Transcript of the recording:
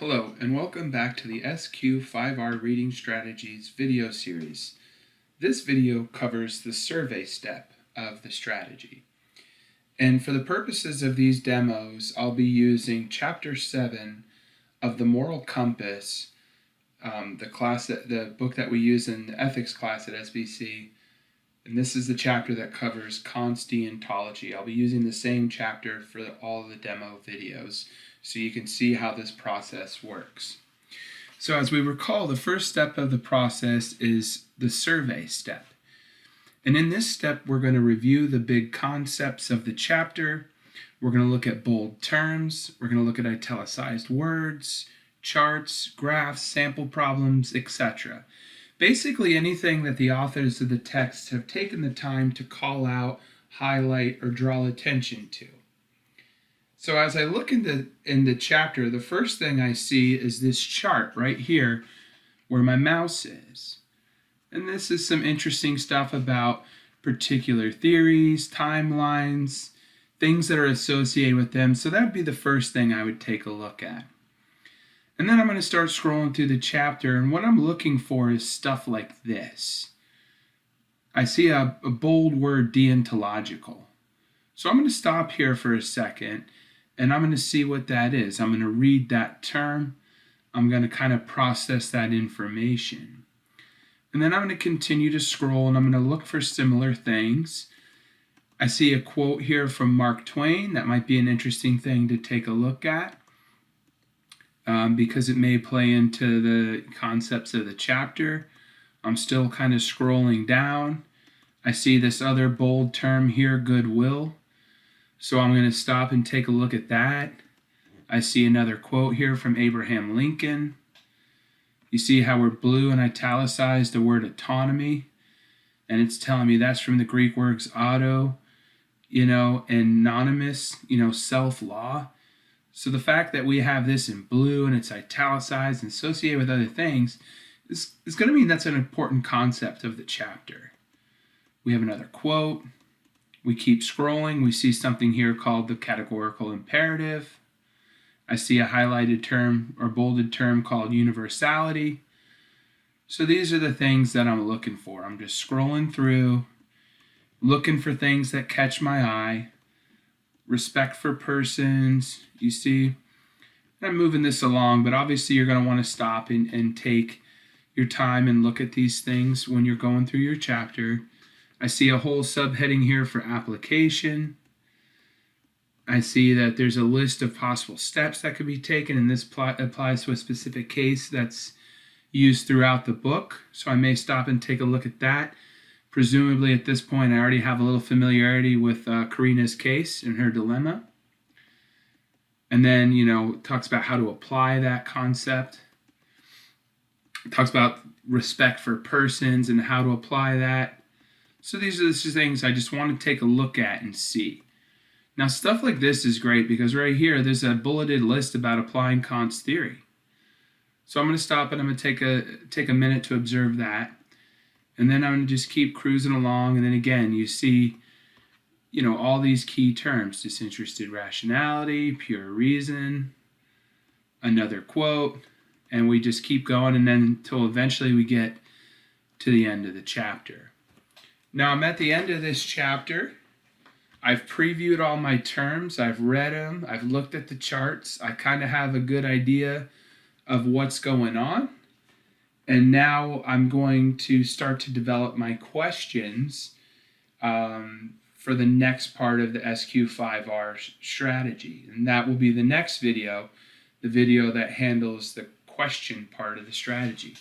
Hello, and welcome back to the SQ5R Reading Strategies video series. This video covers the survey step of the strategy. And for the purposes of these demos, I'll be using Chapter 7 of the Moral Compass, the book that we use in the ethics class at SBC. And this is the chapter that covers consteontology. I'll be using the same chapter for all of the demo videos, so you can see how this process works. So as we recall, the first step of the process is the survey step. And in this step, we're going to review the big concepts of the chapter. We're going to look at bold terms. We're going to look at italicized words, charts, graphs, sample problems, etc. Basically anything that the authors of the text have taken the time to call out, highlight, or draw attention to. So as I look in the chapter, the first thing I see is this chart right here where my mouse is. And this is some interesting stuff about particular theories, timelines, things that are associated with them. So that would be the first thing I would take a look at. And then I'm going to start scrolling through the chapter, and what I'm looking for is stuff like this. I see a bold word, deontological. So I'm going to stop here for a second, and I'm going to see what that is. I'm going to read that term. I'm going to kind of process that information. And then I'm going to continue to scroll, and I'm going to look for similar things. I see a quote here from Mark Twain. That might be an interesting thing to take a look at. Because it may play into the concepts of the chapter. I'm still kind of scrolling down. I see this other bold term here, goodwill. So I'm going to stop and take a look at that. I see another quote here from Abraham Lincoln. You see how we're blue and italicized the word autonomy. And it's telling me that's from the Greek words auto, and anonymous, self-law. So the fact that we have this in blue and it's italicized and associated with other things is going to mean that's an important concept of the chapter. We have another quote. We keep scrolling. We see something here called the categorical imperative. I see a highlighted term or bolded term called universality. So these are the things that I'm looking for. I'm just scrolling through, looking for things that catch my eye. Respect for persons, you see. I'm moving this along, but obviously you're going to want to stop and take your time and look at these things when you're going through your chapter. I see a whole subheading here for application. I see that there's a list of possible steps that could be taken, and this applies to a specific case that's used throughout the book. So I may stop and take a look at that. Presumably at this point, I already have a little familiarity with Karina's case and her dilemma. And then, it talks about how to apply that concept. It talks about respect for persons and how to apply that. So these are the things I just want to take a look at and see. Now, stuff like this is great because right here, there's a bulleted list about applying Kant's theory. So I'm going to stop and I'm going to take a minute to observe that. And then I'm going to just keep cruising along. And then again, you see, all these key terms: disinterested rationality, pure reason, another quote, and we just keep going and then until eventually we get to the end of the chapter. Now I'm at the end of this chapter. I've previewed all my terms. I've read them. I've looked at the charts. I kind of have a good idea of what's going on. And now I'm going to start to develop my questions for the next part of the SQ5R strategy. And that will be the next video, the video that handles the question part of the strategy.